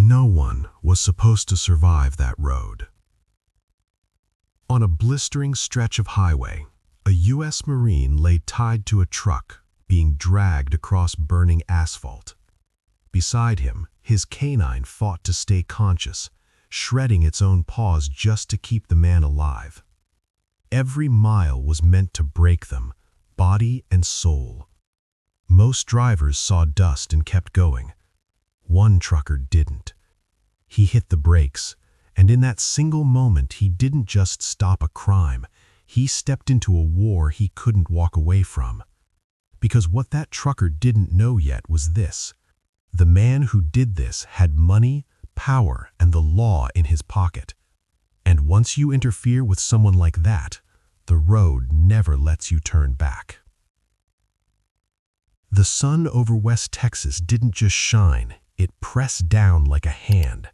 No one was supposed to survive that road. On a blistering stretch of highway, a U.S. Marine lay tied to a truck, being dragged across burning asphalt. Beside him, his canine fought to stay conscious, shredding its own paws just to keep the man alive. Every mile was meant to break them, body and soul. Most drivers saw dust and kept going. One trucker didn't. He hit the brakes, and in that single moment he didn't just stop a crime, he stepped into a war he couldn't walk away from. Because what that trucker didn't know yet was this: the man who did this had money, power, and the law in his pocket. And once you interfere with someone like that, the road never lets you turn back. The sun over West Texas didn't just shine, it pressed down like a hand.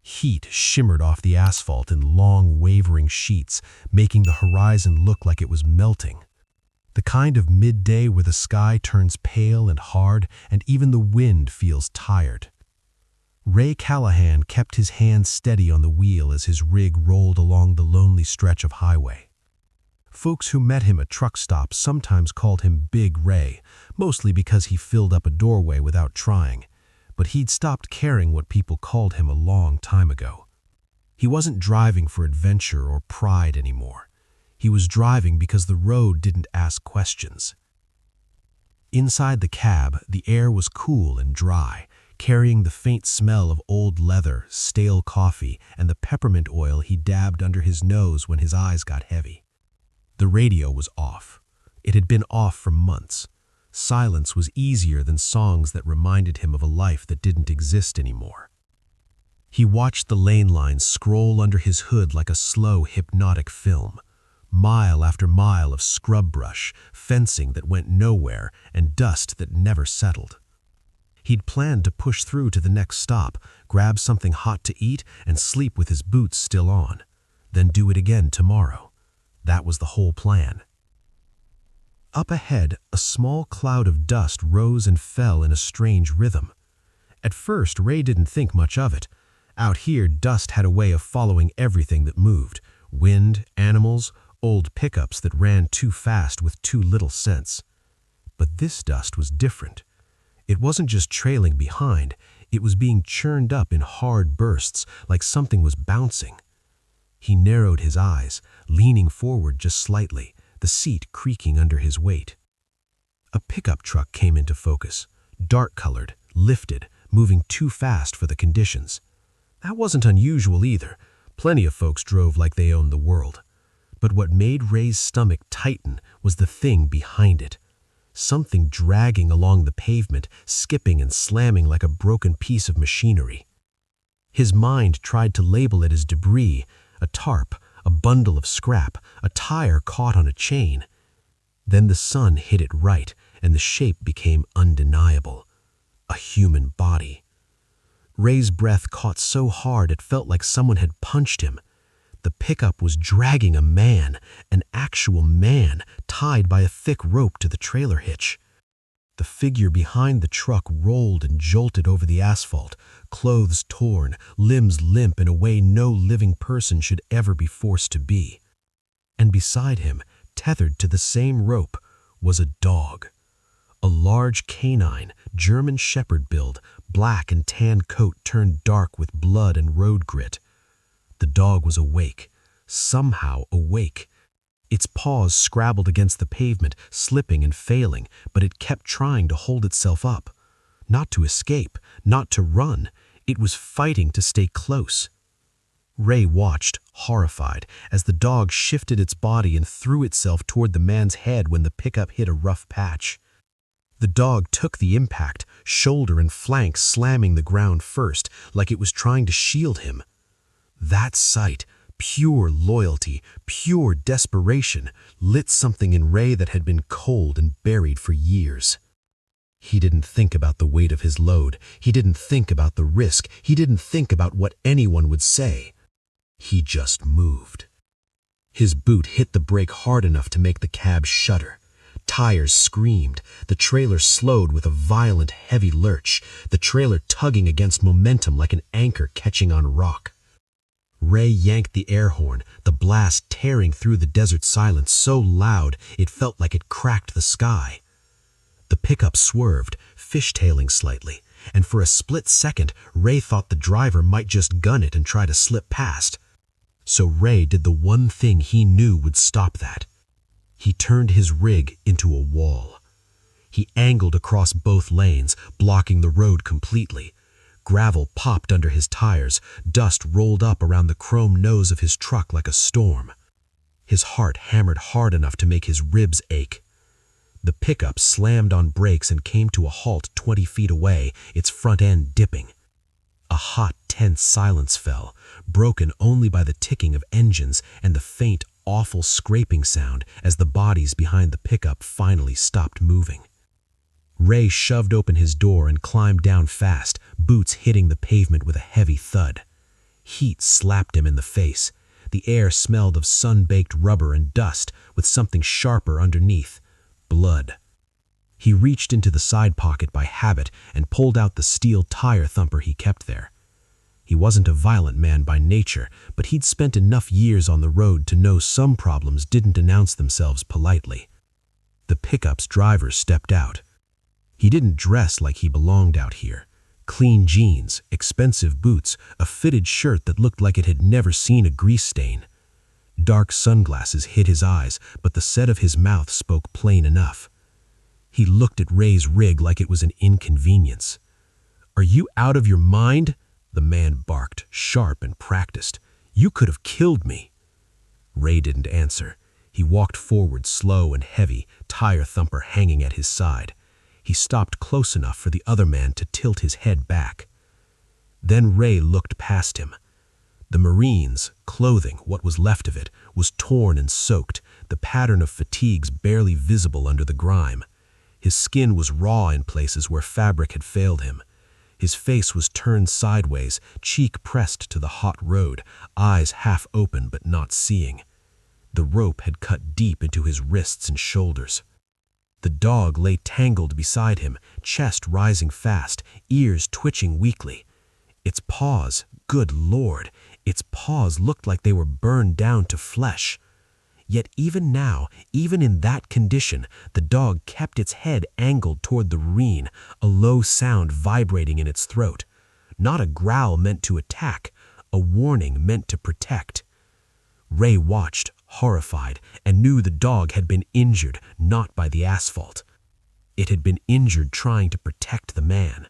Heat shimmered off the asphalt in long, wavering sheets, making the horizon look like it was melting. The kind of midday where the sky turns pale and hard, and even the wind feels tired. Ray Callahan kept his hands steady on the wheel as his rig rolled along the lonely stretch of highway. Folks who met him at truck stops sometimes called him Big Ray, mostly because he filled up a doorway without trying. But he'd stopped caring what people called him a long time ago. He wasn't driving for adventure or pride anymore. He was driving because the road didn't ask questions. Inside the cab, the air was cool and dry, carrying the faint smell of old leather, stale coffee, and the peppermint oil he dabbed under his nose when his eyes got heavy. The radio was off. It had been off for months. Silence was easier than songs that reminded him of a life that didn't exist anymore. He watched the lane lines scroll under his hood like a slow, hypnotic film. Mile after mile of scrub brush, fencing that went nowhere, and dust that never settled. He'd planned to push through to the next stop, grab something hot to eat, and sleep with his boots still on. Then do it again tomorrow. That was the whole plan. Up ahead, a small cloud of dust rose and fell in a strange rhythm. At first, Ray didn't think much of it. Out here, dust had a way of following everything that moved: wind, animals, old pickups that ran too fast with too little sense. But this dust was different. It wasn't just trailing behind, it was being churned up in hard bursts, like something was bouncing. He narrowed his eyes, leaning forward just slightly, the seat creaking under his weight. A pickup truck came into focus, dark-colored, lifted, moving too fast for the conditions. That wasn't unusual either. Plenty of folks drove like they owned the world. But what made Ray's stomach tighten was the thing behind it. Something dragging along the pavement, skipping and slamming like a broken piece of machinery. His mind tried to label it as debris, a tarp, a bundle of scrap, a tire caught on a chain. Then the sun hit it right, and the shape became undeniable. A human body. Ray's breath caught so hard it felt like someone had punched him. The pickup was dragging a man, an actual man, tied by a thick rope to the trailer hitch. The figure behind the truck rolled and jolted over the asphalt, clothes torn, limbs limp in a way no living person should ever be forced to be. And beside him, tethered to the same rope, was a dog. A large canine, German shepherd build, black and tan coat turned dark with blood and road grit. The dog was awake, somehow awake. Its paws scrabbled against the pavement, slipping and failing, but it kept trying to hold itself up. Not to escape, not to run. It was fighting to stay close. Ray watched, horrified, as the dog shifted its body and threw itself toward the man's head when the pickup hit a rough patch. The dog took the impact, shoulder and flank slamming the ground first, like it was trying to shield him. That sight, pure loyalty, pure desperation, lit something in Ray that had been cold and buried for years. He didn't think about the weight of his load. He didn't think about the risk. He didn't think about what anyone would say. He just moved. His boot hit the brake hard enough to make the cab shudder. Tires screamed. The trailer slowed with a violent, heavy lurch, the trailer tugging against momentum like an anchor catching on rock. Ray yanked the air horn, the blast tearing through the desert silence so loud it felt like it cracked the sky. The pickup swerved, fishtailing slightly, and for a split second, Ray thought the driver might just gun it and try to slip past. So Ray did the one thing he knew would stop that. He turned his rig into a wall. He angled across both lanes, blocking the road completely. Gravel popped under his tires, dust rolled up around the chrome nose of his truck like a storm. His heart hammered hard enough to make his ribs ache. The pickup slammed on brakes and came to a halt 20 feet away, its front end dipping. A hot, tense silence fell, broken only by the ticking of engines and the faint, awful scraping sound as the bodies behind the pickup finally stopped moving. Ray shoved open his door and climbed down fast, boots hitting the pavement with a heavy thud. Heat slapped him in the face. The air smelled of sun-baked rubber and dust, with something sharper underneath. Blood. He reached into the side pocket by habit and pulled out the steel tire thumper he kept there. He wasn't a violent man by nature, but he'd spent enough years on the road to know some problems didn't announce themselves politely. The pickup's driver stepped out. He didn't dress like he belonged out here. Clean jeans, expensive boots, a fitted shirt that looked like it had never seen a grease stain. Dark sunglasses hid his eyes, but the set of his mouth spoke plain enough. He looked at Ray's rig like it was an inconvenience. "Are you out of your mind?" the man barked, sharp and practiced. "You could have killed me." Ray didn't answer. He walked forward, slow and heavy, tire thumper hanging at his side. He stopped close enough for the other man to tilt his head back. Then Ray looked past him. The Marine's clothing, what was left of it, was torn and soaked, the pattern of fatigues barely visible under the grime. His skin was raw in places where fabric had failed him. His face was turned sideways, cheek pressed to the hot road, eyes half open but not seeing. The rope had cut deep into his wrists and shoulders. The dog lay tangled beside him, chest rising fast, ears twitching weakly. Its paws, good Lord, its paws looked like they were burned down to flesh. Yet even now, even in that condition, the dog kept its head angled toward the Marine, a low sound vibrating in its throat. Not a growl meant to attack, a warning meant to protect. Ray watched, horrified, and knew the dog had been injured, not by the asphalt. It had been injured trying to protect the man.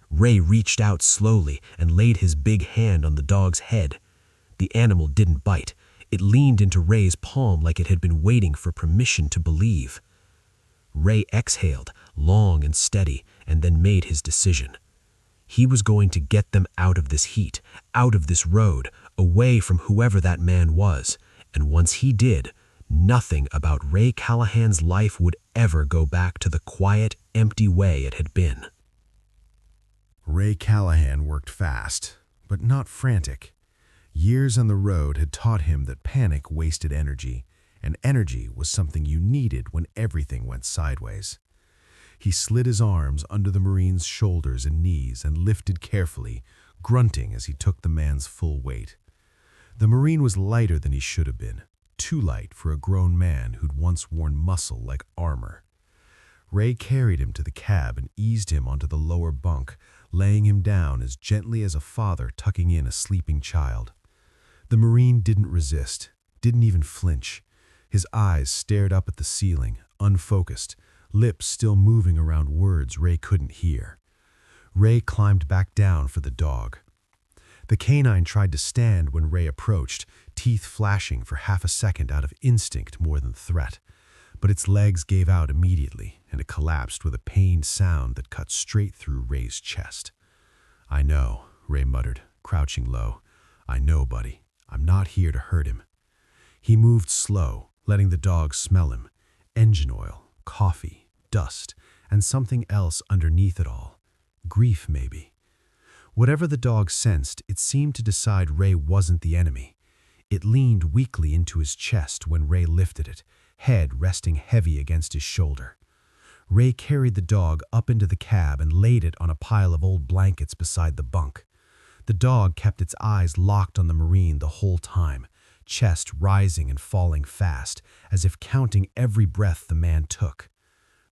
Ray reached out slowly and laid his big hand on the dog's head. The animal didn't bite. It leaned into Ray's palm like it had been waiting for permission to believe. Ray exhaled, long and steady, and then made his decision. He was going to get them out of this heat, out of this road, away from whoever that man was. And once he did, nothing about Ray Callahan's life would ever go back to the quiet, empty way it had been. Ray Callahan worked fast, but not frantic. Years on the road had taught him that panic wasted energy, and energy was something you needed when everything went sideways. He slid his arms under the Marine's shoulders and knees and lifted carefully, grunting as he took the man's full weight. The Marine was lighter than he should have been, too light for a grown man who'd once worn muscle like armor. Ray carried him to the cab and eased him onto the lower bunk, laying him down as gently as a father tucking in a sleeping child. The Marine didn't resist, didn't even flinch. His eyes stared up at the ceiling, unfocused, lips still moving around words Ray couldn't hear. Ray climbed back down for the dog. The canine tried to stand when Ray approached, teeth flashing for half a second out of instinct more than threat. But its legs gave out immediately, and it collapsed with a pained sound that cut straight through Ray's chest. "I know," Ray muttered, crouching low. "I know, buddy. I'm not here to hurt him." He moved slow, letting the dog smell him. Engine oil, coffee, dust, and something else underneath it all. Grief, maybe. Whatever the dog sensed, it seemed to decide Ray wasn't the enemy. It leaned weakly into his chest when Ray lifted it, head resting heavy against his shoulder. Ray carried the dog up into the cab and laid it on a pile of old blankets beside the bunk. The dog kept its eyes locked on the Marine the whole time, chest rising and falling fast, as if counting every breath the man took.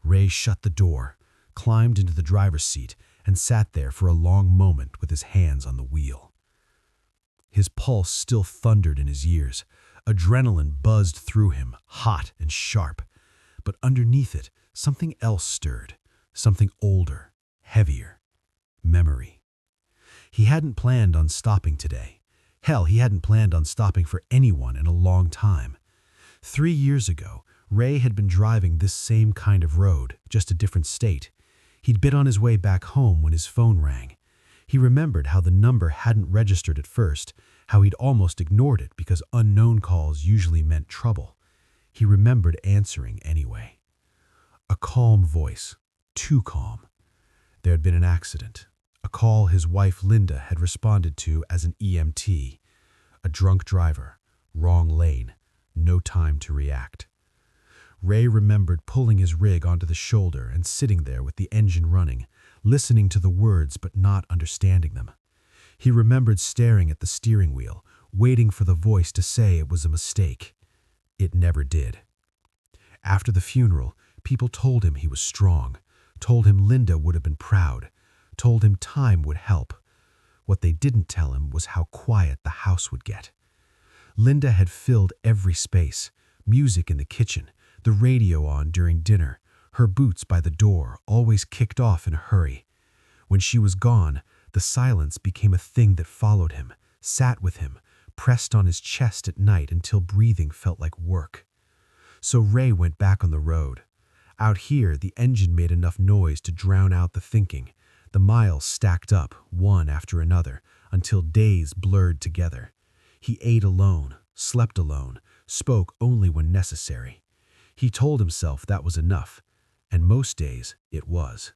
Ray shut the door, climbed into the driver's seat, and sat there for a long moment with his hands on the wheel. His pulse still thundered in his ears. Adrenaline buzzed through him, hot and sharp. But underneath it, something else stirred, something older, heavier. Memory. He hadn't planned on stopping today. Hell, he hadn't planned on stopping for anyone in a long time. 3 years ago, Ray had been driving this same kind of road, just a different state. He'd been on his way back home when his phone rang. He remembered how the number hadn't registered at first, how he'd almost ignored it because unknown calls usually meant trouble. He remembered answering anyway. A calm voice, too calm. There had been an accident, a call his wife Linda had responded to as an EMT. A drunk driver, wrong lane, no time to react. Ray remembered pulling his rig onto the shoulder and sitting there with the engine running, listening to the words but not understanding them. He remembered staring at the steering wheel, waiting for the voice to say it was a mistake. It never did. After the funeral, people told him he was strong, told him Linda would have been proud, told him time would help. What they didn't tell him was how quiet the house would get. Linda had filled every space, music in the kitchen, the radio on during dinner, her boots by the door, always kicked off in a hurry. When she was gone, the silence became a thing that followed him, sat with him, pressed on his chest at night until breathing felt like work. So Ray went back on the road. Out here, the engine made enough noise to drown out the thinking. The miles stacked up, one after another, until days blurred together. He ate alone, slept alone, spoke only when necessary. He told himself that was enough, and most days it was.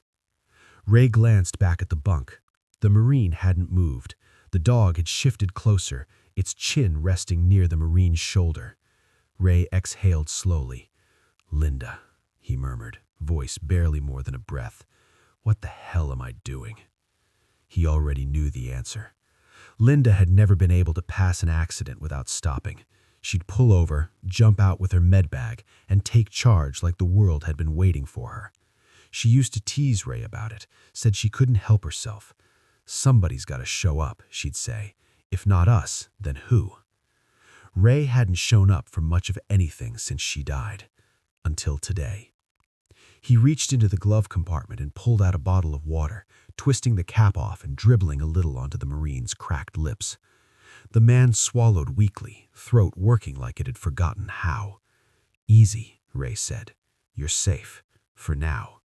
Ray glanced back at the bunk. The Marine hadn't moved. The dog had shifted closer, its chin resting near the Marine's shoulder. Ray exhaled slowly. "Linda," he murmured, voice barely more than a breath. "What the hell am I doing?" He already knew the answer. Linda had never been able to pass an accident without stopping. She'd pull over, jump out with her med bag, and take charge like the world had been waiting for her. She used to tease Ray about it, said she couldn't help herself. "Somebody's got to show up," she'd say. "If not us, then who?" Ray hadn't shown up for much of anything since she died. Until today. He reached into the glove compartment and pulled out a bottle of water, twisting the cap off and dribbling a little onto the Marine's cracked lips. The man swallowed weakly, throat working like it had forgotten how. "Easy," Ray said. "You're safe. For now."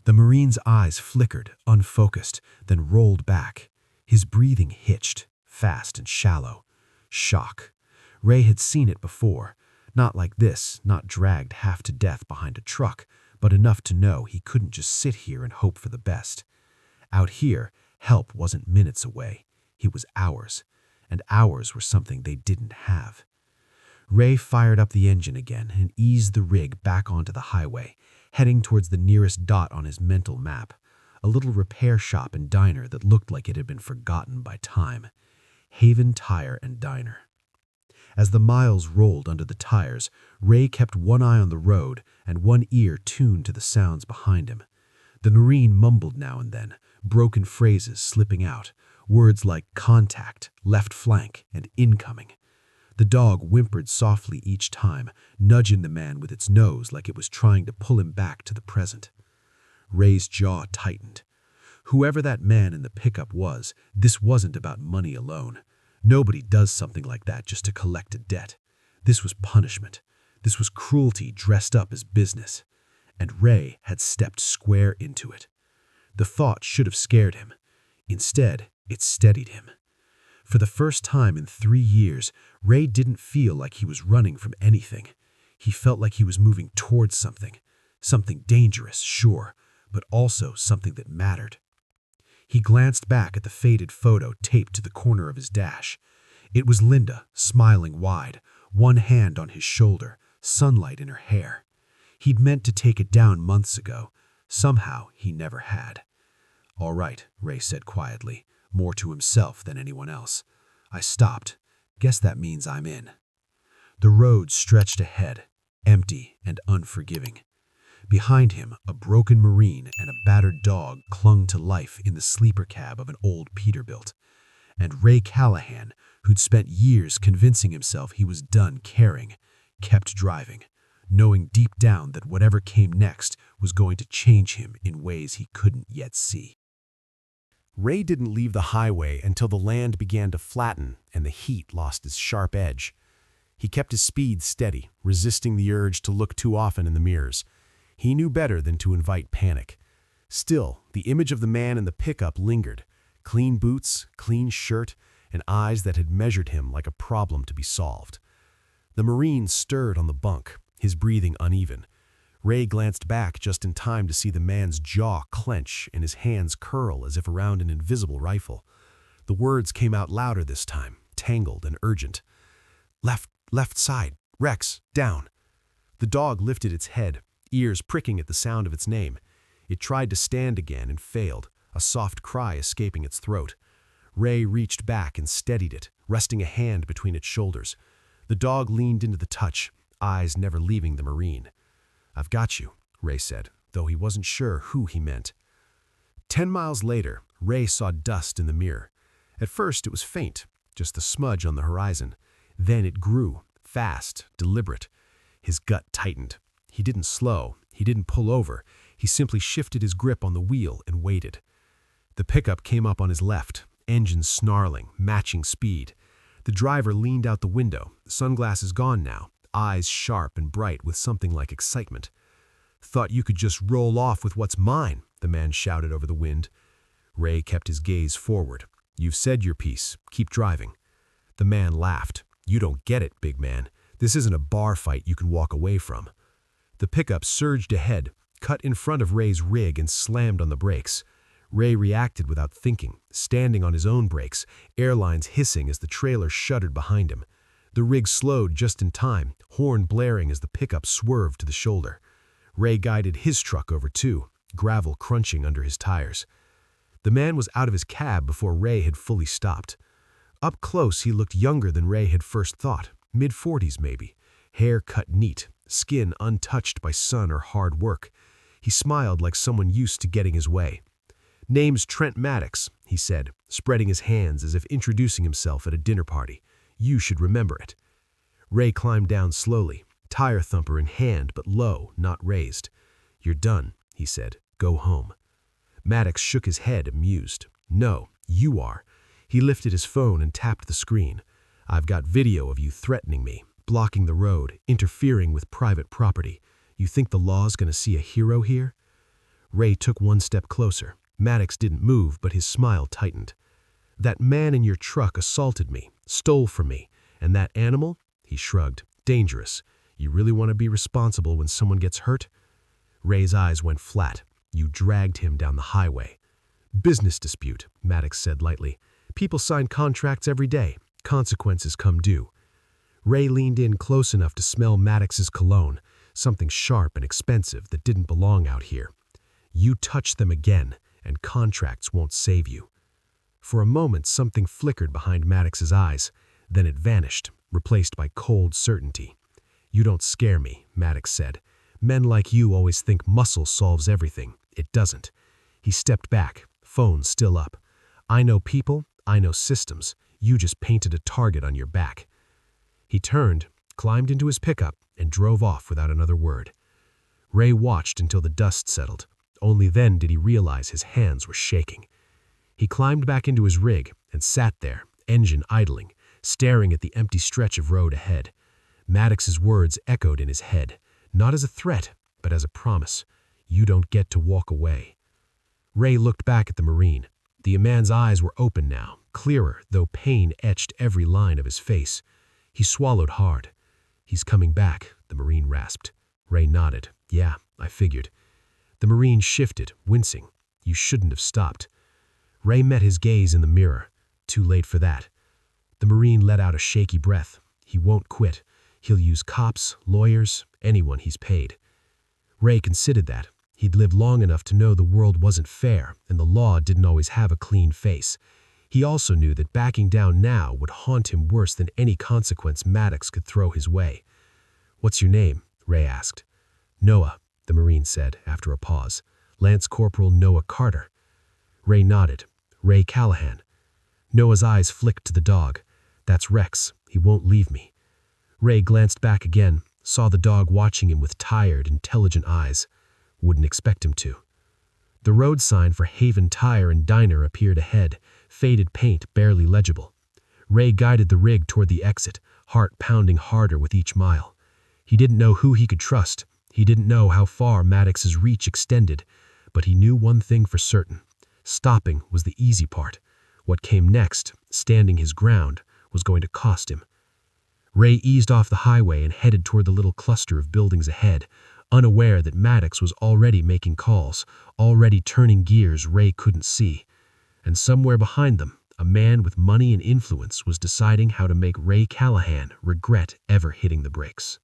The Marine's eyes flickered, unfocused, then rolled back. His breathing hitched, fast and shallow. Shock. Ray had seen it before. Not like this, not dragged half to death behind a truck, but enough to know he couldn't just sit here and hope for the best. Out here, help wasn't minutes away. It was hours, and hours were something they didn't have. Ray fired up the engine again and eased the rig back onto the highway, heading towards the nearest dot on his mental map, a little repair shop and diner that looked like it had been forgotten by time. Haven Tire and Diner. As the miles rolled under the tires, Ray kept one eye on the road and one ear tuned to the sounds behind him. The Marine mumbled now and then, broken phrases slipping out, words like contact, left flank, and incoming. The dog whimpered softly each time, nudging the man with its nose like it was trying to pull him back to the present. Ray's jaw tightened. Whoever that man in the pickup was, this wasn't about money alone. Nobody does something like that just to collect a debt. This was punishment. This was cruelty dressed up as business. And Ray had stepped square into it. The thought should have scared him. Instead, it steadied him. For the first time in 3 years, Ray didn't feel like he was running from anything. He felt like he was moving towards something. Something dangerous, sure, but also something that mattered. He glanced back at the faded photo taped to the corner of his dash. It was Linda, smiling wide, one hand on his shoulder, sunlight in her hair. He'd meant to take it down months ago. Somehow, he never had. "All right," Ray said quietly, more to himself than anyone else. "I stopped. Guess that means I'm in." The road stretched ahead, empty and unforgiving. Behind him, a broken Marine and a battered dog clung to life in the sleeper cab of an old Peterbilt. And Ray Callahan, who'd spent years convincing himself he was done caring, kept driving, knowing deep down that whatever came next was going to change him in ways he couldn't yet see. Ray didn't leave the highway until the land began to flatten and the heat lost its sharp edge. He kept his speed steady, resisting the urge to look too often in the mirrors. He knew better than to invite panic. Still, the image of the man in the pickup lingered. Clean boots, clean shirt, and eyes that had measured him like a problem to be solved. The Marine stirred on the bunk, his breathing uneven. Ray glanced back just in time to see the man's jaw clench and his hands curl as if around an invisible rifle. The words came out louder this time, tangled and urgent. Left side, Rex, down." The dog lifted its head, ears pricking at the sound of its name. It tried to stand again and failed, a soft cry escaping its throat. Ray reached back and steadied it, resting a hand between its shoulders. The dog leaned into the touch, eyes never leaving the Marine. "I've got you," Ray said, though he wasn't sure who he meant. 10 miles later, Ray saw dust in the mirror. At first, it was faint, just a smudge on the horizon. Then it grew, fast, deliberate. His gut tightened. He didn't slow, he didn't pull over. He simply shifted his grip on the wheel and waited. The pickup came up on his left, engine snarling, matching speed. The driver leaned out the window, sunglasses gone now, eyes sharp and bright with something like excitement. "Thought you could just roll off with what's mine," the man shouted over the wind. Ray kept his gaze forward. "You've said your piece. Keep driving." The man laughed. "You don't get it, big man. This isn't a bar fight you can walk away from." The pickup surged ahead, cut in front of Ray's rig and slammed on the brakes. Ray reacted without thinking, standing on his own brakes, airlines hissing as the trailer shuddered behind him. The rig slowed just in time, horn blaring as the pickup swerved to the shoulder. Ray guided his truck over too, gravel crunching under his tires. The man was out of his cab before Ray had fully stopped. Up close, he looked younger than Ray had first thought, mid-40s maybe, hair cut neat, skin untouched by sun or hard work. He smiled like someone used to getting his way. "Name's Trent Maddox," he said, spreading his hands as if introducing himself at a dinner party. "You should remember it." Ray climbed down slowly, tire thumper in hand but low, not raised. "You're done," he said. "Go home." Maddox shook his head, amused. "No, you are." He lifted his phone and tapped the screen. "I've got video of you threatening me, blocking the road, interfering with private property. You think the law's gonna see a hero here?" Ray took one step closer. Maddox didn't move, but his smile tightened. "That man in your truck assaulted me, stole from me, and that animal?" He shrugged. "Dangerous. You really want to be responsible when someone gets hurt?" Ray's eyes went flat. "You dragged him down the highway." "Business dispute," Maddox said lightly. "People sign contracts every day. Consequences come due." Ray leaned in close enough to smell Maddox's cologne, something sharp and expensive that didn't belong out here. "You touch them again, and contracts won't save you." For a moment, something flickered behind Maddox's eyes. Then it vanished, replaced by cold certainty. "You don't scare me," Maddox said. "Men like you always think muscle solves everything. It doesn't." He stepped back, phone still up. "I know people, I know systems. You just painted a target on your back." He turned, climbed into his pickup, and drove off without another word. Ray watched until the dust settled. Only then did he realize his hands were shaking. He climbed back into his rig and sat there, engine idling, staring at the empty stretch of road ahead. Maddox's words echoed in his head, not as a threat, but as a promise. "You don't get to walk away." Ray looked back at the Marine. The man's eyes were open now, clearer, though pain etched every line of his face. He swallowed hard. "He's coming back," the Marine rasped. Ray nodded. "Yeah, I figured." The Marine shifted, wincing. "You shouldn't have stopped." Ray met his gaze in the mirror. Too late for that. The Marine let out a shaky breath. "He won't quit. He'll use cops, lawyers, anyone he's paid. Ray considered that. He'd lived long enough to know the world wasn't fair and the law didn't always have a clean face. He also knew that backing down now would haunt him worse than any consequence Maddox could throw his way. "What's your name?" Ray asked. "Noah," the Marine said after a pause. "Lance Corporal Noah Carter." Ray nodded. "Ray Callahan." Noah's eyes flicked to the dog. "That's Rex. He won't leave me." Ray glanced back again, saw the dog watching him with tired, intelligent eyes. Wouldn't expect him to. The road sign for Haven Tire and Diner appeared ahead, faded paint barely legible. Ray guided the rig toward the exit, heart pounding harder with each mile. He didn't know who he could trust. He didn't know how far Maddox's reach extended, but he knew one thing for certain. Stopping was the easy part. What came next, standing his ground, was going to cost him. Ray eased off the highway and headed toward the little cluster of buildings ahead, unaware that Maddox was already making calls, already turning gears Ray couldn't see. And somewhere behind them, a man with money and influence was deciding how to make Ray Callahan regret ever hitting the brakes.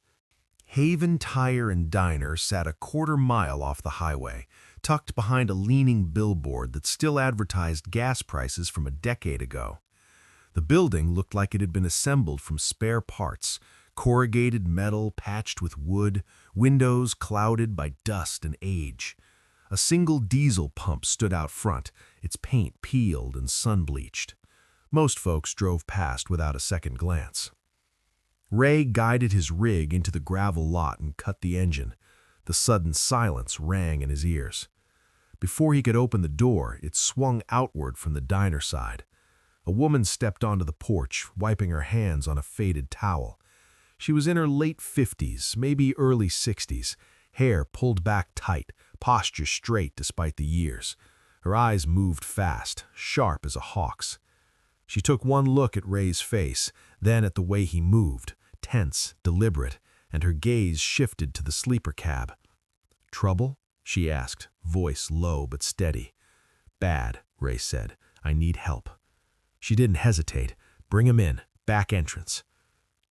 Haven Tire and Diner sat a quarter-mile off the highway, tucked behind a leaning billboard that still advertised gas prices from a decade ago. The building looked like it had been assembled from spare parts, corrugated metal patched with wood, windows clouded by dust and age. A single diesel pump stood out front, its paint peeled and sun-bleached. Most folks drove past without a second glance. Ray guided his rig into the gravel lot and cut the engine. The sudden silence rang in his ears. Before he could open the door, it swung outward from the diner side. A woman stepped onto the porch, wiping her hands on a faded towel. She was in her late 50s, maybe early 60s, hair pulled back tight, posture straight despite the years. Her eyes moved fast, sharp as a hawk's. She took one look at Ray's face, then at the way he moved, tense, deliberate, and her gaze shifted to the sleeper cab. "Trouble?" she asked, voice low but steady. "Bad," Ray said. "I need help." She didn't hesitate. "Bring him in. Back entrance."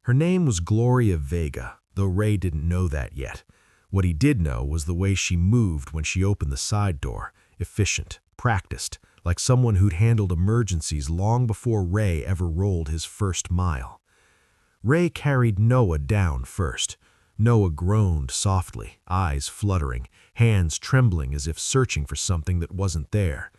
Her name was Gloria Vega, though Ray didn't know that yet. What he did know was the way she moved when she opened the side door, efficient, practiced, like someone who'd handled emergencies long before Ray ever rolled his first mile. Ray carried Noah down first. Noah groaned softly, eyes fluttering, hands trembling as if searching for something that wasn't there.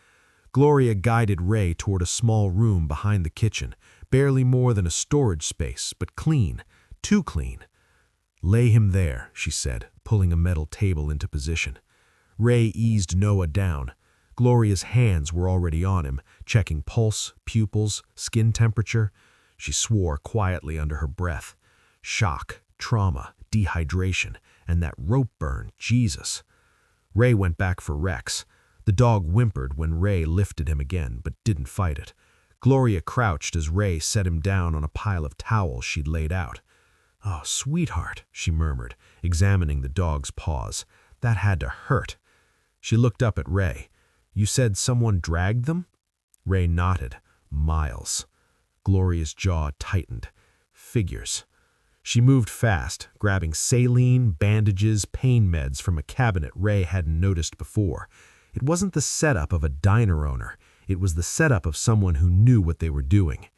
Gloria guided Ray toward a small room behind the kitchen, barely more than a storage space, but clean, too clean. "Lay him there," she said, pulling a metal table into position. Ray eased Noah down. Gloria's hands were already on him, checking pulse, pupils, skin temperature. She swore quietly under her breath. Shock, trauma, dehydration, and that rope burn, Jesus. Ray went back for Rex. The dog whimpered when Ray lifted him again, but didn't fight it. Gloria crouched as Ray set him down on a pile of towels she'd laid out. "Oh, sweetheart," she murmured, examining the dog's paws. "That had to hurt." She looked up at Ray. "You said someone dragged them?" Ray nodded. "Miles." Gloria's jaw tightened. "Figures." She moved fast, grabbing saline, bandages, pain meds from a cabinet Ray hadn't noticed before. It wasn't the setup of a diner owner. It was the setup of someone who knew what they were doing.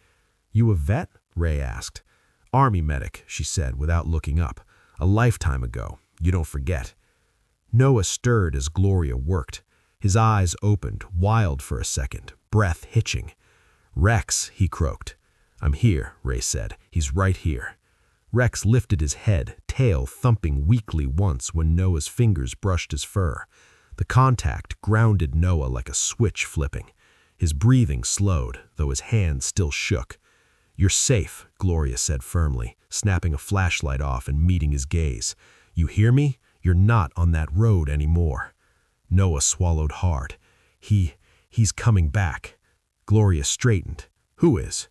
"You a vet?" Ray asked. "Army medic," she said without looking up. "A lifetime ago. You don't forget." Noah stirred as Gloria worked. His eyes opened, wild for a second, breath hitching. "Rex," he croaked. "I'm here," Ray said. "He's right here." Rex lifted his head, tail thumping weakly once when Noah's fingers brushed his fur. The contact grounded Noah like a switch flipping. His breathing slowed, though his hands still shook. "You're safe," Gloria said firmly, snapping a flashlight off and meeting his gaze. "You hear me? You're not on that road anymore." Noah swallowed hard. He's coming back." Gloria straightened. "Who is?"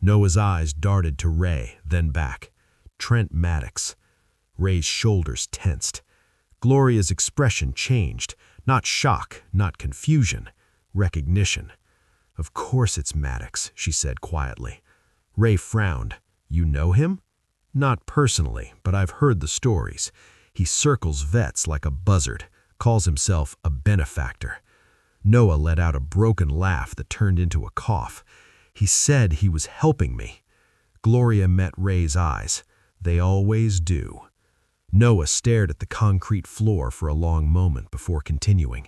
Noah's eyes darted to Ray, then back. "Trent Maddox." Ray's shoulders tensed. Gloria's expression changed. Not shock, not confusion. Recognition. "Of course it's Maddox," she said quietly. Ray frowned. "You know him?" Not personally, but I've heard the stories. He circles vets like a buzzard, calls himself a benefactor. Noah let out a broken laugh that turned into a cough. He said he was helping me. Gloria met Ray's eyes. They always do. Noah stared at the concrete floor for a long moment before continuing.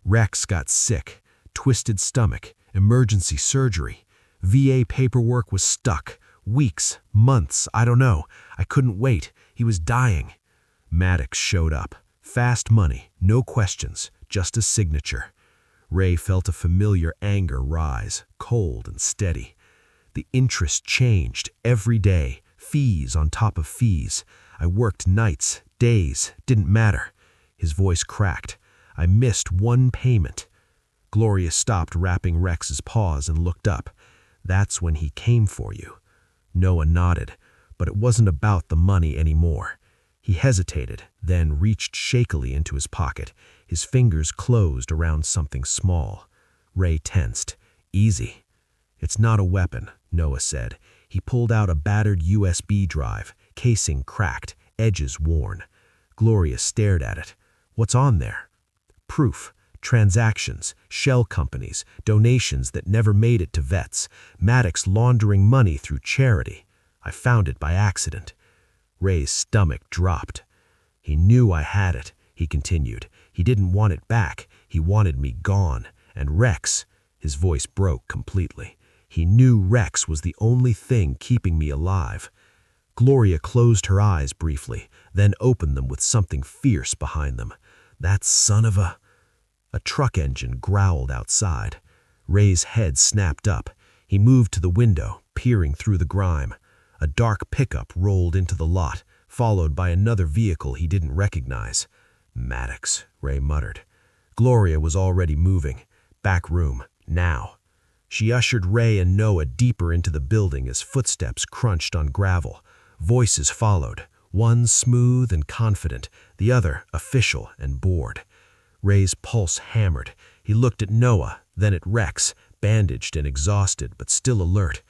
Rex got sick, twisted stomach, emergency surgery. VA paperwork was stuck. Weeks, months, I don't know. I couldn't wait. He was dying. Maddox showed up. Fast money, no questions, just a signature. Ray felt a familiar anger rise, cold and steady. The interest changed every day, fees on top of fees. I worked nights, days, didn't matter. His voice cracked. I missed one payment. Gloria stopped wrapping Rex's paws and looked up. That's when he came for you. Noah nodded, but it wasn't about the money anymore. He hesitated, then reached shakily into his pocket. His fingers closed around something small. Ray tensed. Easy. It's not a weapon, Noah said. He pulled out a battered USB drive, casing cracked, edges worn. Gloria stared at it. What's on there? Proof. Transactions, shell companies, donations that never made it to vets, Maddox laundering money through charity. I found it by accident. Ray's stomach dropped. He knew I had it, he continued. He didn't want it back. He wanted me gone. And Rex, his voice broke completely. He knew Rex was the only thing keeping me alive. Gloria closed her eyes briefly, then opened them with something fierce behind them. That son of a... A truck engine growled outside. Ray's head snapped up. He moved to the window, peering through the grime. A dark pickup rolled into the lot, followed by another vehicle he didn't recognize. Maddox, Ray muttered. Gloria was already moving. Back room, now. She ushered Ray and Noah deeper into the building as footsteps crunched on gravel. Voices followed, one smooth and confident, the other official and bored. Ray's pulse hammered. He looked at Noah, then at Rex, bandaged and exhausted, but still alert.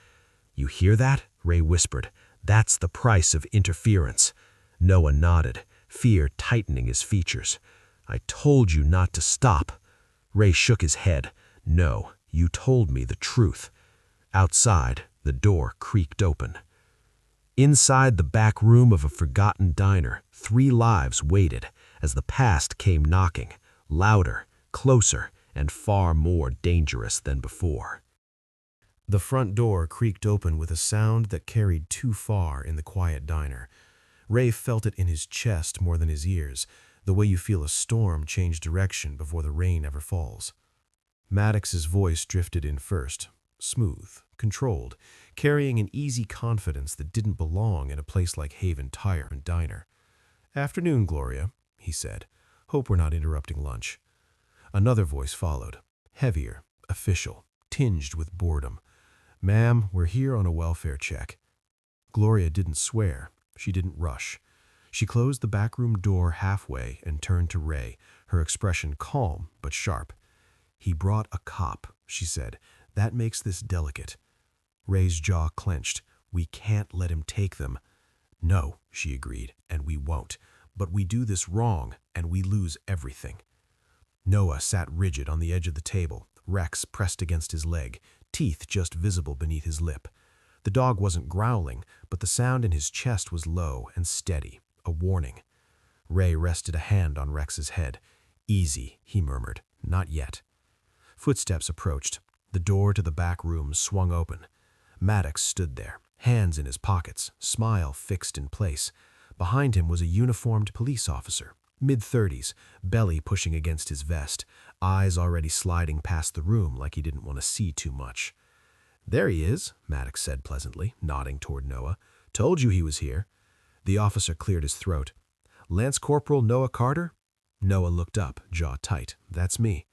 You hear that? Ray whispered. That's the price of interference. Noah nodded, fear tightening his features. I told you not to stop. Ray shook his head. No, you told me the truth. Outside, the door creaked open. Inside the back room of a forgotten diner, 3 lives waited as the past came knocking. Louder, closer, and far more dangerous than before. The front door creaked open with a sound that carried too far in the quiet diner. Ray felt it in his chest more than his ears, the way you feel a storm change direction before the rain ever falls. Maddox's voice drifted in first, smooth, controlled, carrying an easy confidence that didn't belong in a place like Haven Tire and Diner. Afternoon, Gloria, he said. Hope we're not interrupting lunch. Another voice followed, heavier, official, tinged with boredom. Ma'am, we're here on a welfare check. Gloria didn't swear. She didn't rush. She closed the backroom door halfway and turned to Ray, her expression calm but sharp. He brought a cop, she said. That makes this delicate. Ray's jaw clenched. We can't let him take them. No, she agreed, and we won't. But we do this wrong, and we lose everything. Noah sat rigid on the edge of the table, Rex pressed against his leg, teeth just visible beneath his lip. The dog wasn't growling, but the sound in his chest was low and steady, a warning. Ray rested a hand on Rex's head. Easy, he murmured. Not yet. Footsteps approached. The door to the back room swung open. Maddox stood there, hands in his pockets, smile fixed in place. Behind him was a uniformed police officer, mid-30s, belly pushing against his vest, eyes already sliding past the room like he didn't want to see too much. There he is, Maddox said pleasantly, nodding toward Noah. Told you he was here. The officer cleared his throat. Lance Corporal Noah Carter? Noah looked up, jaw tight. That's me.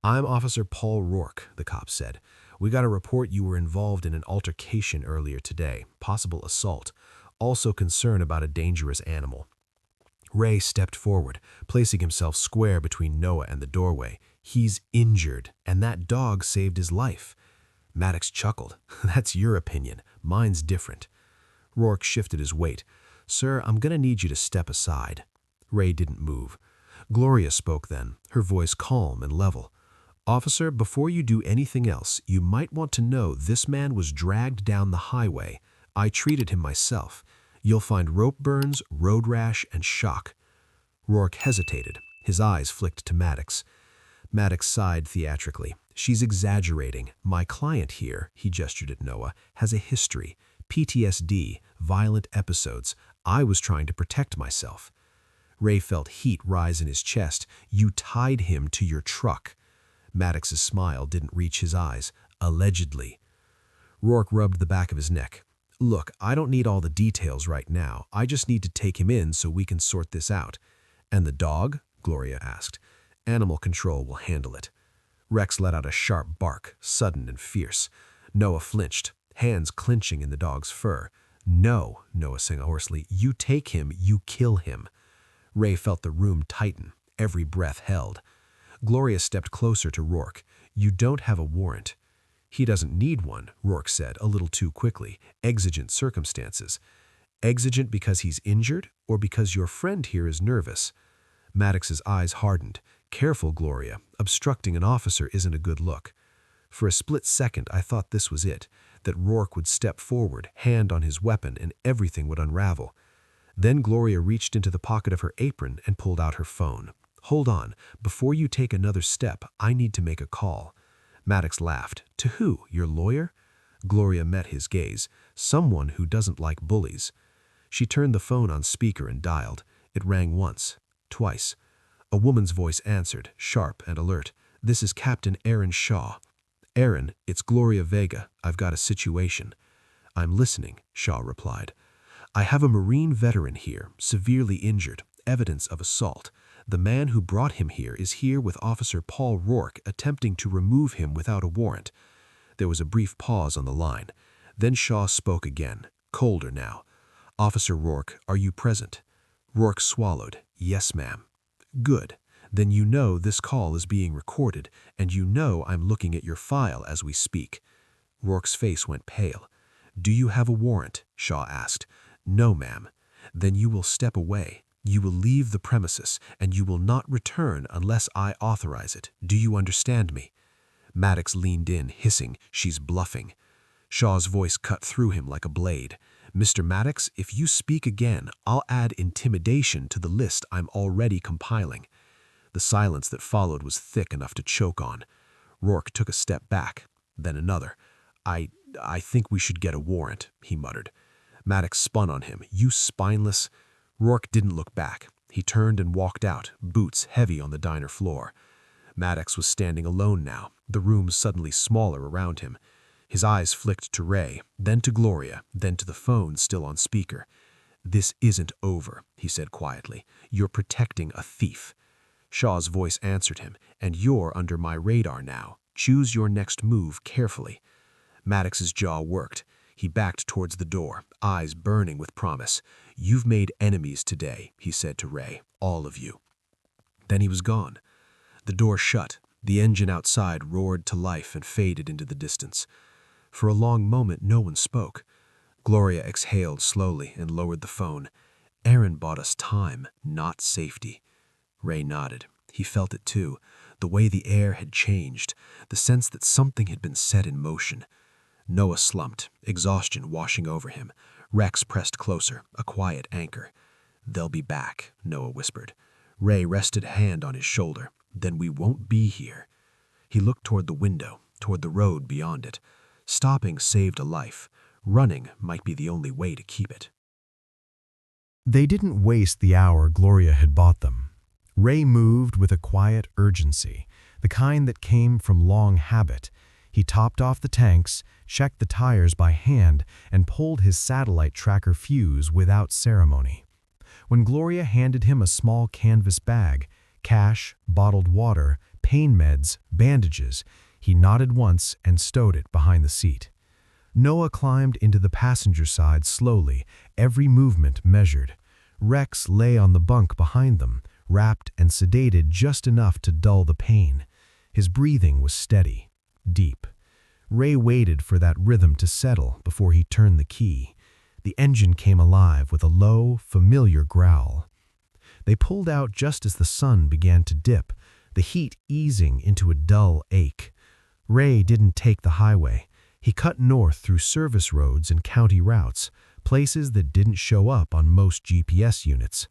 I'm Officer Paul Rourke, the cop said. We got a report you were involved in an altercation earlier today, possible assault. Also concern about a dangerous animal. Ray stepped forward, placing himself square between Noah and the doorway. He's injured, and that dog saved his life. Maddox chuckled. That's your opinion. Mine's different. Rourke shifted his weight. "Sir, I'm gonna need you to step aside." Ray didn't move. Gloria spoke then, her voice calm and level. "Officer, before you do anything else, you might want to know this man was dragged down the highway. I treated him myself. You'll find rope burns, road rash, and shock." Rourke hesitated. His eyes flicked to Maddox. Maddox sighed theatrically. "She's exaggerating. My client here," he gestured at Noah, "has a history. PTSD, violent episodes. I was trying to protect myself." Ray felt heat rise in his chest. "You tied him to your truck." Maddox's smile didn't reach his eyes. "Allegedly." Rourke rubbed the back of his neck. "Look, I don't need all the details right now. I just need to take him in so we can sort this out." "And the dog?" Gloria asked. "Animal control will handle it." Rex let out a sharp bark, sudden and fierce. Noah flinched, hands clenching in the dog's fur. "No," Noah sang hoarsely. "You take him, you kill him." Ray felt the room tighten, every breath held. Gloria stepped closer to Rourke. "You don't have a warrant." "He doesn't need one," Rourke said, a little too quickly. "Exigent circumstances." "Exigent because he's injured, or because your friend here is nervous?" Maddox's eyes hardened. "Careful, Gloria. Obstructing an officer isn't a good look." For a split second, I thought this was it, that Rourke would step forward, hand on his weapon, and everything would unravel. Then Gloria reached into the pocket of her apron and pulled out her phone. "Hold on. Before you take another step, I need to make a call." Maddox laughed. "To who? Your lawyer?" Gloria met his gaze. "Someone who doesn't like bullies." She turned the phone on speaker and dialed. It rang once, twice. A woman's voice answered, sharp and alert. "This is Captain Aaron Shaw." "Aaron, it's Gloria Vega. I've got a situation." "I'm listening," Shaw replied. "I have a Marine veteran here, severely injured, evidence of assault. The man who brought him here is here with Officer Paul Rourke, attempting to remove him without a warrant." There was a brief pause on the line. Then Shaw spoke again, colder now. "Officer Rourke, are you present?" Rourke swallowed. "Yes, ma'am." "Good. Then you know this call is being recorded, and you know I'm looking at your file as we speak." Rourke's face went pale. "Do you have a warrant?" Shaw asked. "No, ma'am." "Then you will step away. You will leave the premises, and you will not return unless I authorize it. Do you understand me?" Maddox leaned in, hissing, "She's bluffing." Shaw's voice cut through him like a blade. "Mr. Maddox, if you speak again, I'll add intimidation to the list I'm already compiling." The silence that followed was thick enough to choke on. Rourke took a step back, then another. I think we should get a warrant," he muttered. Maddox spun on him. "You spineless—" Rourke didn't look back. He turned and walked out, boots heavy on the diner floor. Maddox was standing alone now, the room suddenly smaller around him. His eyes flicked to Ray, then to Gloria, then to the phone still on speaker. "This isn't over," he said quietly. "You're protecting a thief." Shaw's voice answered him. "And you're under my radar now. Choose your next move carefully." Maddox's jaw worked. He backed towards the door, eyes burning with promise. "You've made enemies today," he said to Ray, "all of you." Then he was gone. The door shut. The engine outside roared to life and faded into the distance. For a long moment, no one spoke. Gloria exhaled slowly and lowered the phone. "Aaron bought us time, not safety." Ray nodded. He felt it too, the way the air had changed, the sense that something had been set in motion. Noah slumped, exhaustion washing over him. Rex pressed closer, a quiet anchor. "They'll be back," Noah whispered. Ray rested a hand on his shoulder. "Then we won't be here." He looked toward the window, toward the road beyond it. Stopping saved a life. Running might be the only way to keep it. They didn't waste the hour Gloria had bought them. Ray moved with a quiet urgency, the kind that came from long habit. He topped off the tanks, checked the tires by hand, and pulled his satellite tracker fuse without ceremony. When Gloria handed him a small canvas bag, cash, bottled water, pain meds, bandages, he nodded once and stowed it behind the seat. Noah climbed into the passenger side slowly, every movement measured. Rex lay on the bunk behind them, wrapped and sedated just enough to dull the pain. His breathing was steady, deep. Ray waited for that rhythm to settle before he turned the key. The engine came alive with a low, familiar growl. They pulled out just as the sun began to dip, the heat easing into a dull ache. Ray didn't take the highway. He cut north through service roads and county routes, places that didn't show up on most GPS units.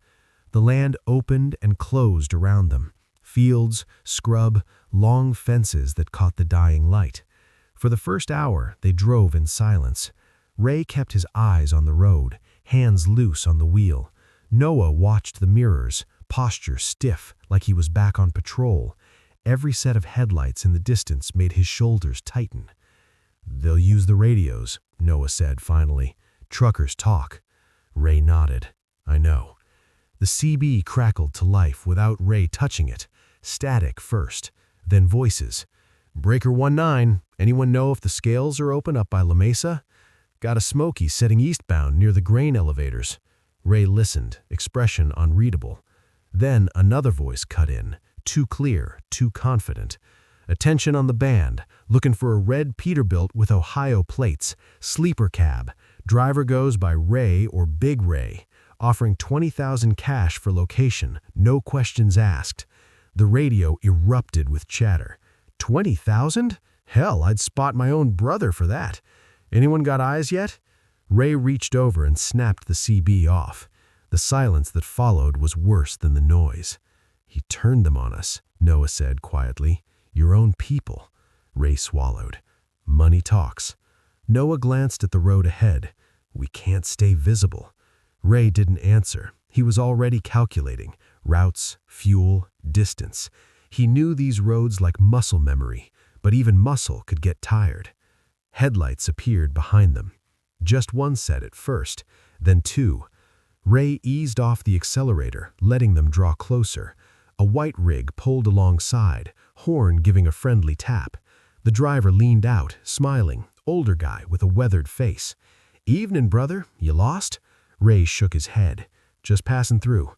The land opened and closed around them. Fields, scrub, long fences that caught the dying light. For the first hour, they drove in silence. Ray kept his eyes on the road, hands loose on the wheel. Noah watched the mirrors, posture stiff like he was back on patrol. Every set of headlights in the distance made his shoulders tighten. "They'll use the radios," Noah said finally. "Truckers talk." Ray nodded. "I know." The CB crackled to life without Ray touching it. Static first, then voices. "Breaker 19, anyone know if the scales are open up by La Mesa? Got a Smoky setting eastbound near the grain elevators." Ray listened, expression unreadable. Then another voice cut in, too clear, too confident. "Attention on the band, looking for a red Peterbilt with Ohio plates, sleeper cab. Driver goes by Ray or Big Ray, offering $20,000 cash for location, no questions asked." The radio erupted with chatter. "20,000? Hell, I'd spot my own brother for that. Anyone got eyes yet?" Ray reached over and snapped the CB off. The silence that followed was worse than the noise. "He turned them on us," Noah said quietly. "Your own people." Ray swallowed. "Money talks." Noah glanced at the road ahead. "We can't stay visible." Ray didn't answer. He was already calculating routes, fuel, distance. He knew these roads like muscle memory, but even muscle could get tired. Headlights appeared behind them. Just one set at first, then two. Ray eased off the accelerator, letting them draw closer. A white rig pulled alongside, horn giving a friendly tap. The driver leaned out, smiling, older guy with a weathered face. "Evening, brother. You lost?" Ray shook his head. "Just passing through."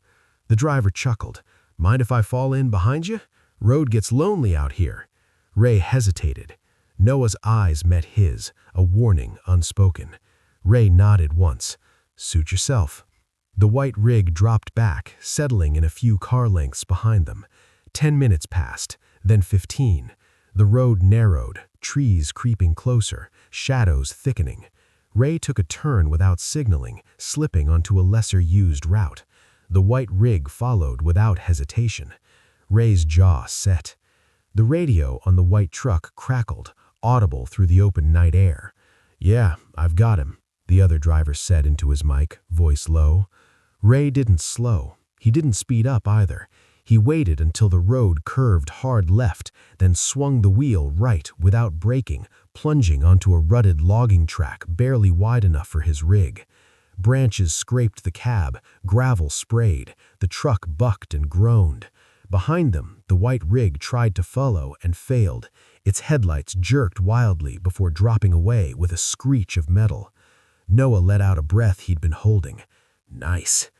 The driver chuckled. "Mind if I fall in behind you? Road gets lonely out here." Ray hesitated. Noah's eyes met his, a warning unspoken. Ray nodded once. "Suit yourself." The white rig dropped back, settling in a few car lengths behind them. 10 minutes passed, then 15. The road narrowed, trees creeping closer, shadows thickening. Ray took a turn without signaling, slipping onto a lesser-used route. The white rig followed without hesitation. Ray's jaw set. The radio on the white truck crackled, audible through the open night air. "Yeah, I've got him," the other driver said into his mic, voice low. Ray didn't slow. He didn't speed up either. He waited until the road curved hard left, then swung the wheel right without braking, plunging onto a rutted logging track barely wide enough for his rig. Branches scraped the cab, gravel sprayed, the truck bucked and groaned. Behind them, the white rig tried to follow and failed. Its headlights jerked wildly before dropping away with a screech of metal. Noah let out a breath he'd been holding. Nice.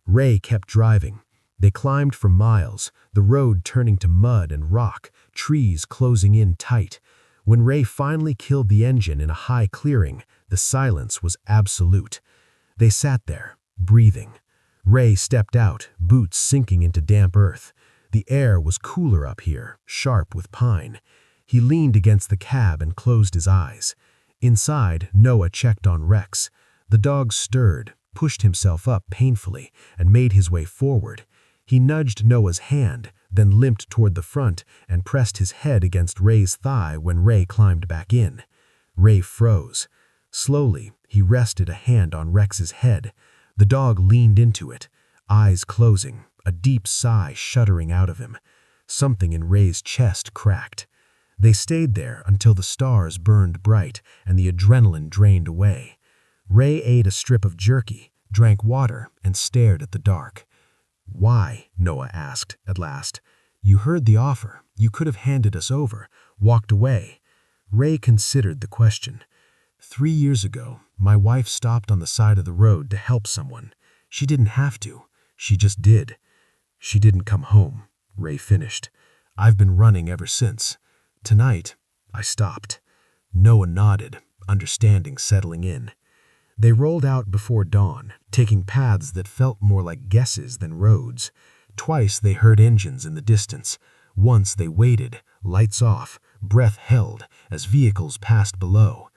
Ray kept driving. They climbed for miles, the road turning to mud and rock, trees closing in tight. When Ray finally killed the engine in a high clearing, the silence was absolute. They sat there, breathing. Ray stepped out, boots sinking into damp earth. The air was cooler up here, sharp with pine. He leaned against the cab and closed his eyes. Inside, Noah checked on Rex. The dog stirred, pushed himself up painfully, and made his way forward. He nudged Noah's hand, then limped toward the front and pressed his head against Ray's thigh when Ray climbed back in. Ray froze. Slowly, he rested a hand on Rex's head. The dog leaned into it, eyes closing, a deep sigh shuddering out of him. Something in Ray's chest cracked. They stayed there until the stars burned bright and the adrenaline drained away. Ray ate a strip of jerky, drank water, and stared at the dark. "Why?" Noah asked at last. "You heard the offer. You could have handed us over, walked away." Ray considered the question. 3 years ago, my wife stopped on the side of the road to help someone. She didn't have to. She just did. She didn't come home," Ray finished. "I've been running ever since. Tonight, I stopped." Noah nodded, understanding settling in. They rolled out before dawn, taking paths that felt more like guesses than roads. Twice they heard engines in the distance. Once they waited, lights off, breath held, as vehicles passed below.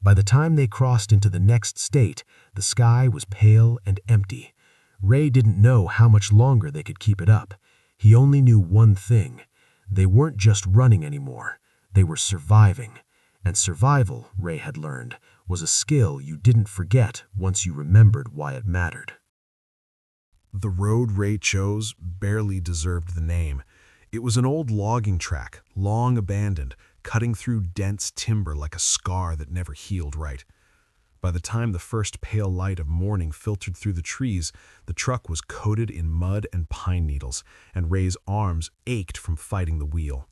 By the time they crossed into the next state, the sky was pale and empty. Ray didn't know how much longer they could keep it up. He only knew one thing. They weren't just running anymore. They were surviving. And survival, Ray had learned, was a skill you didn't forget once you remembered why it mattered. The road Ray chose barely deserved the name. It was an old logging track, long abandoned, cutting through dense timber like a scar that never healed right. By the time the first pale light of morning filtered through the trees, the truck was coated in mud and pine needles, and Ray's arms ached from fighting the wheel.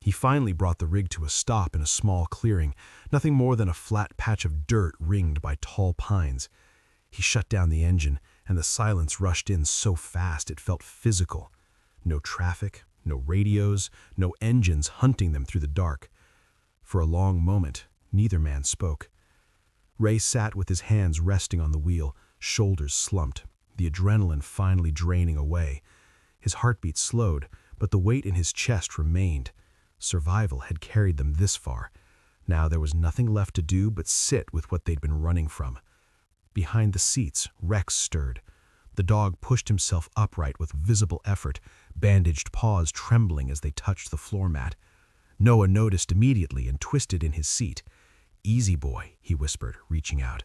He finally brought the rig to a stop in a small clearing, nothing more than a flat patch of dirt ringed by tall pines. He shut down the engine, and the silence rushed in so fast it felt physical. No traffic, no radios, no engines hunting them through the dark. For a long moment, neither man spoke. Ray sat with his hands resting on the wheel, shoulders slumped, the adrenaline finally draining away. His heartbeat slowed, but the weight in his chest remained. Survival had carried them this far. Now there was nothing left to do but sit with what they'd been running from. Behind the seats, Rex stirred. The dog pushed himself upright with visible effort, bandaged paws trembling as they touched the floor mat. Noah noticed immediately and twisted in his seat. "Easy, boy," he whispered, reaching out.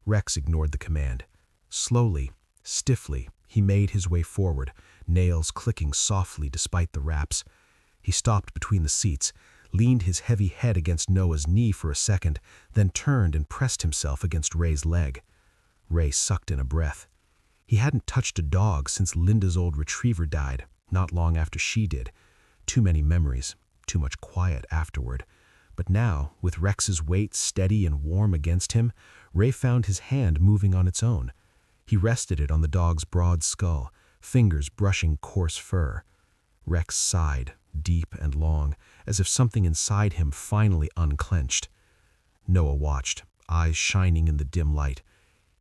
Rex ignored the command. Slowly, stiffly, he made his way forward, nails clicking softly despite the wraps. He stopped between the seats, leaned his heavy head against Noah's knee for a second, then turned and pressed himself against Ray's leg. Ray sucked in a breath. He hadn't touched a dog since Linda's old retriever died, not long after she did. Too many memories, too much quiet afterward. But now, with Rex's weight steady and warm against him, Ray found his hand moving on its own. He rested it on the dog's broad skull, fingers brushing coarse fur. Rex sighed, deep and long, as if something inside him finally unclenched. Noah watched, eyes shining in the dim light.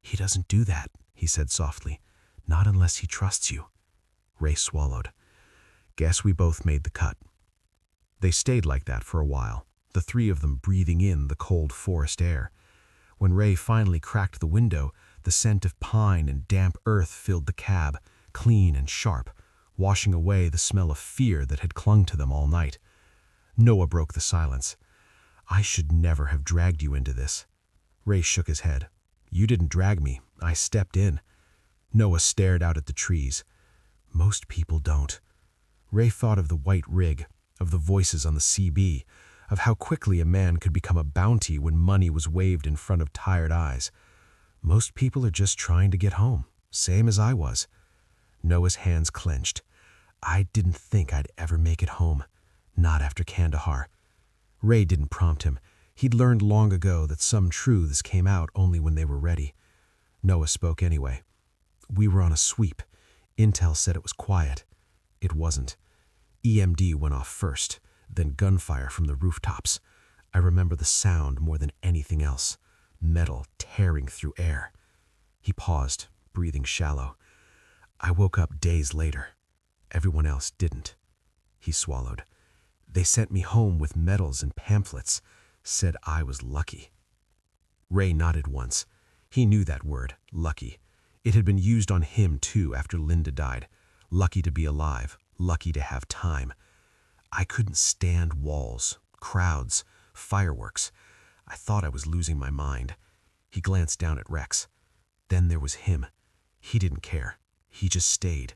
"He doesn't do that," he said softly. "Not unless he trusts you." Ray swallowed. "Guess we both made the cut." They stayed like that for a while, the three of them breathing in the cold forest air. When Ray finally cracked the window, the scent of pine and damp earth filled the cab, clean and sharp, washing away the smell of fear that had clung to them all night. Noah broke the silence. "I should never have dragged you into this." Ray shook his head. "You didn't drag me. I stepped in." Noah stared out at the trees. "Most people don't." Ray thought of the white rig, of the voices on the CB, of how quickly a man could become a bounty when money was waved in front of tired eyes. "Most people are just trying to get home, same as I was." Noah's hands clenched. "I didn't think I'd ever make it home. Not after Kandahar." Ray didn't prompt him. He'd learned long ago that some truths came out only when they were ready. Noah spoke anyway. "We were on a sweep. Intel said it was quiet. It wasn't. EMD went off first, then gunfire from the rooftops. I remember the sound more than anything else. Metal tearing through air." He paused, breathing shallow. "I woke up days later. Everyone else didn't." He swallowed. "They sent me home with medals and pamphlets. Said I was lucky." Ray nodded once. He knew that word, lucky. It had been used on him too after Linda died. Lucky to be alive, lucky to have time. "I couldn't stand walls, crowds, fireworks. I thought I was losing my mind." He glanced down at Rex. Then there was him. He didn't care. He just stayed.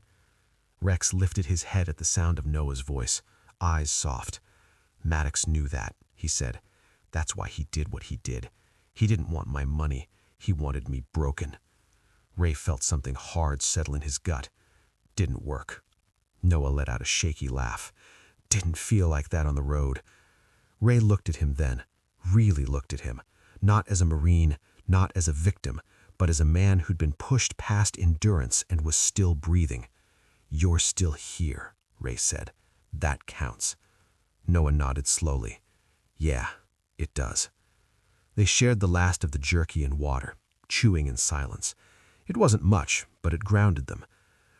Rex lifted his head at the sound of Noah's voice, eyes soft. "Maddox knew that," he said. "That's why he did what he did. He didn't want my money. He wanted me broken." Ray felt something hard settle in his gut. Didn't work. Noah let out a shaky laugh. "Didn't feel like that on the road." Ray looked at him then, really looked at him, not as a Marine, not as a victim, but as a man who'd been pushed past endurance and was still breathing. "You're still here," Ray said. "That counts." Noah nodded slowly. "Yeah, it does." They shared the last of the jerky and water, chewing in silence. It wasn't much, but it grounded them.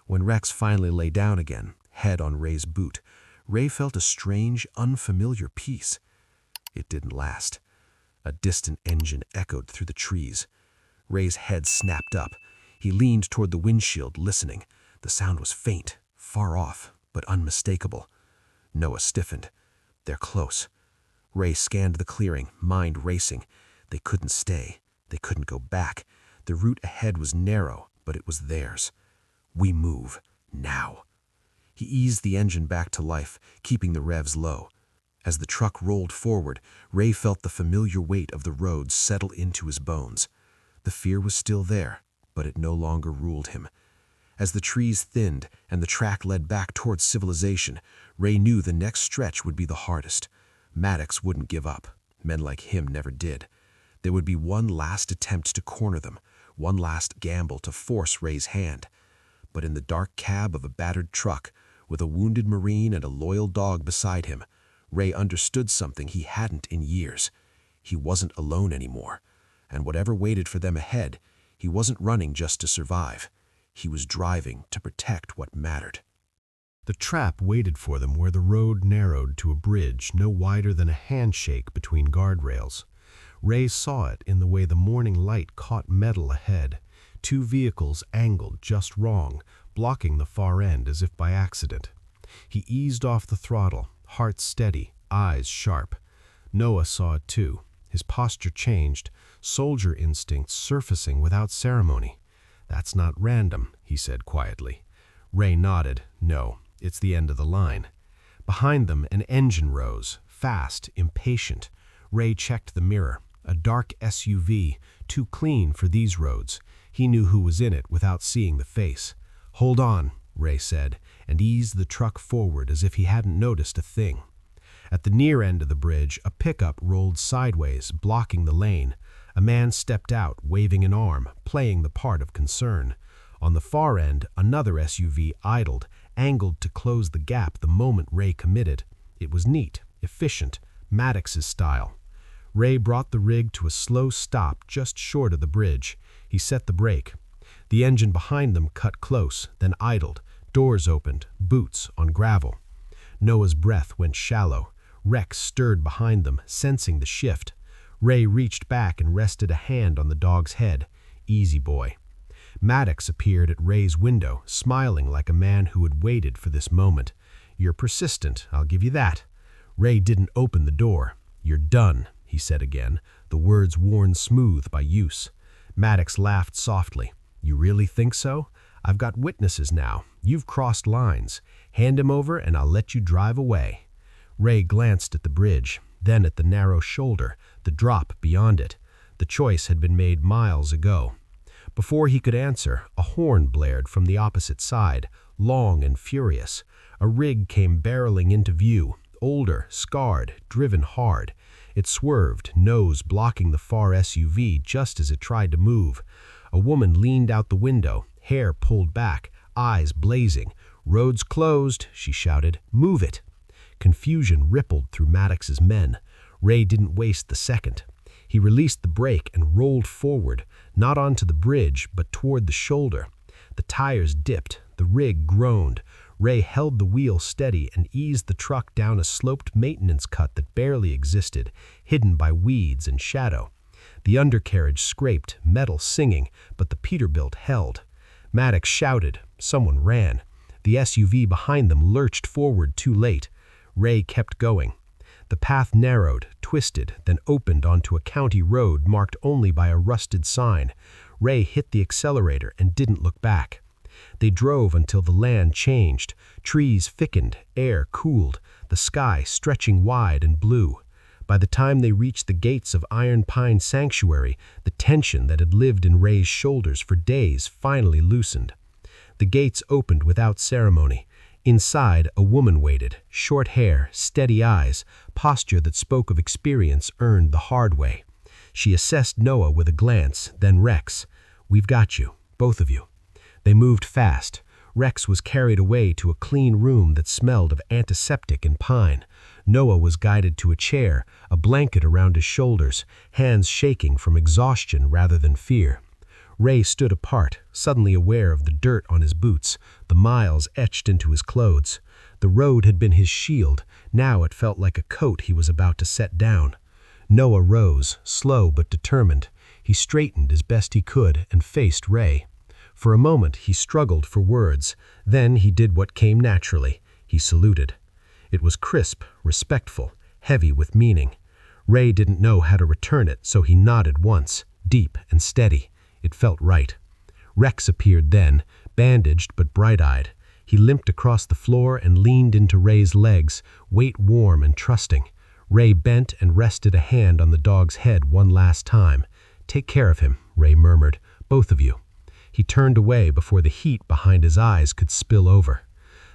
When Rex finally lay down again, head on Ray's boot, Ray felt a strange, unfamiliar peace. It didn't last. A distant engine echoed through the trees. Ray's head snapped up. He leaned toward the windshield, listening. The sound was faint, far off, but unmistakable. Noah stiffened. They're close. Ray scanned the clearing, mind racing. They couldn't stay. They couldn't go back. The route ahead was narrow, but it was theirs. We move. Now. He eased the engine back to life, keeping the revs low. As the truck rolled forward, Ray felt the familiar weight of the road settle into his bones. The fear was still there, but it no longer ruled him. As the trees thinned and the track led back towards civilization, Ray knew the next stretch would be the hardest. Maddox wouldn't give up. Men like him never did. There would be one last attempt to corner them, one last gamble to force Ray's hand. But in the dark cab of a battered truck, with a wounded Marine and a loyal dog beside him, Ray understood something he hadn't in years. He wasn't alone anymore, and whatever waited for them ahead, he wasn't running just to survive. He was driving to protect what mattered. The trap waited for them where the road narrowed to a bridge no wider than a handshake between guardrails. Ray saw it in the way the morning light caught metal ahead. Two vehicles angled just wrong, blocking the far end as if by accident. He eased off the throttle, heart steady, eyes sharp. Noah saw it too. His posture changed, soldier instincts surfacing without ceremony. "That's not random," he said quietly. Ray nodded. "No, it's the end of the line." Behind them, an engine rose, fast, impatient. Ray checked the mirror. A dark SUV, too clean for these roads. He knew who was in it without seeing the face. "Hold on," Ray said, and eased the truck forward as if he hadn't noticed a thing. At the near end of the bridge, a pickup rolled sideways, blocking the lane. A man stepped out, waving an arm, playing the part of concern. On the far end, another SUV idled, angled to close the gap the moment Ray committed. It was neat, efficient, Maddox's style. Ray brought the rig to a slow stop just short of the bridge. He set the brake. The engine behind them cut close, then idled. Doors opened, boots on gravel. Noah's breath went shallow. Rex stirred behind them, sensing the shift. Ray reached back and rested a hand on the dog's head. "Easy, boy." Maddox appeared at Ray's window, smiling like a man who had waited for this moment. "You're persistent, I'll give you that." Ray didn't open the door. "You're done," he said again, the words worn smooth by use. Maddox laughed softly. "You really think so? I've got witnesses now. You've crossed lines. Hand him over and I'll let you drive away." Ray glanced at the bridge, then at the narrow shoulder, the drop beyond it. The choice had been made miles ago. Before he could answer, a horn blared from the opposite side, long and furious. A rig came barreling into view, older, scarred, driven hard. It swerved, nose blocking the far SUV just as it tried to move. A woman leaned out the window, hair pulled back, eyes blazing. "Road's closed," she shouted. "Move it." Confusion rippled through Maddox's men. Ray didn't waste the second. He released the brake and rolled forward, not onto the bridge, but toward the shoulder. The tires dipped, the rig groaned. Ray held the wheel steady and eased the truck down a sloped maintenance cut that barely existed, hidden by weeds and shadow. The undercarriage scraped, metal singing, but the Peterbilt held. Maddox shouted. Someone ran. The SUV behind them lurched forward too late. Ray kept going. The path narrowed, twisted, then opened onto a county road marked only by a rusted sign. Ray hit the accelerator and didn't look back. They drove until the land changed. Trees thickened, air cooled, the sky stretching wide and blue. By the time they reached the gates of Iron Pine Sanctuary, the tension that had lived in Ray's shoulders for days finally loosened. The gates opened without ceremony. Inside, a woman waited, short hair, steady eyes, posture that spoke of experience earned the hard way. She assessed Noah with a glance, then Rex. "We've got you, both of you." They moved fast. Rex was carried away to a clean room that smelled of antiseptic and pine. Noah was guided to a chair, a blanket around his shoulders, hands shaking from exhaustion rather than fear. Ray stood apart, suddenly aware of the dirt on his boots, the miles etched into his clothes. The road had been his shield, now it felt like a coat he was about to set down. Noah rose, slow but determined. He straightened as best he could and faced Ray. For a moment he struggled for words, then he did what came naturally. He saluted. It was crisp, respectful, heavy with meaning. Ray didn't know how to return it, so he nodded once, deep and steady. It felt right. Rex appeared then, bandaged but bright-eyed. He limped across the floor and leaned into Ray's legs, weight warm and trusting. Ray bent and rested a hand on the dog's head one last time. "Take care of him," Ray murmured, "both of you." He turned away before the heat behind his eyes could spill over.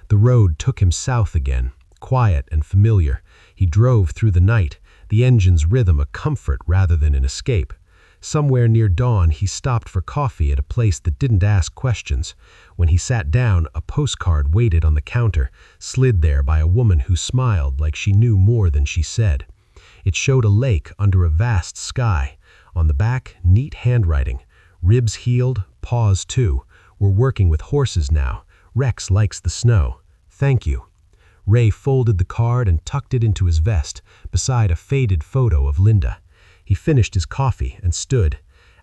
The road took him south again, quiet and familiar. He drove through the night, the engine's rhythm a comfort rather than an escape. Somewhere near dawn, he stopped for coffee at a place that didn't ask questions. When he sat down, a postcard waited on the counter, slid there by a woman who smiled like she knew more than she said. It showed a lake under a vast sky. On the back, neat handwriting. Ribs healed, paws too. We're working with horses now. Rex likes the snow. Thank you. Ray folded the card and tucked it into his vest, beside a faded photo of Linda. He finished his coffee and stood.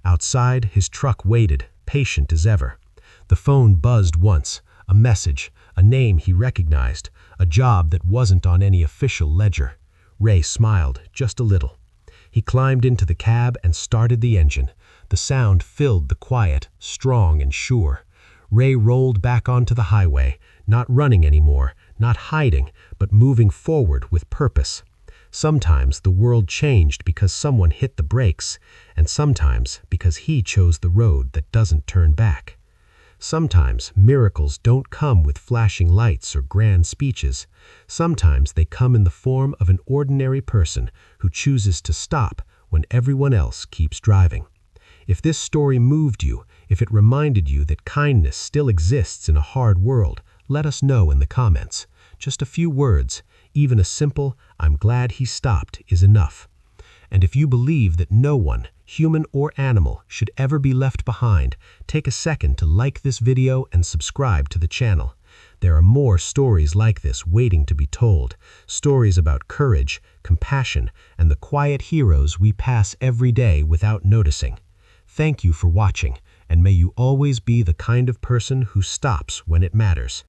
Outside, his truck waited, patient as ever. The phone buzzed once. A message, a name he recognized, a job that wasn't on any official ledger. Ray smiled, just a little. He climbed into the cab and started the engine. The sound filled the quiet, strong and sure. Ray rolled back onto the highway, not running anymore, not hiding, but moving forward with purpose. Sometimes the world changed because someone hit the brakes, and sometimes because he chose the road that doesn't turn back. Sometimes miracles don't come with flashing lights or grand speeches. Sometimes they come in the form of an ordinary person who chooses to stop when everyone else keeps driving. If this story moved you, if it reminded you that kindness still exists in a hard world, let us know in the comments. Just a few words, even a simple, "I'm glad he stopped," is enough. And if you believe that no one, human or animal, should ever be left behind, take a second to like this video and subscribe to the channel. There are more stories like this waiting to be told, stories about courage, compassion, and the quiet heroes we pass every day without noticing. Thank you for watching, and may you always be the kind of person who stops when it matters.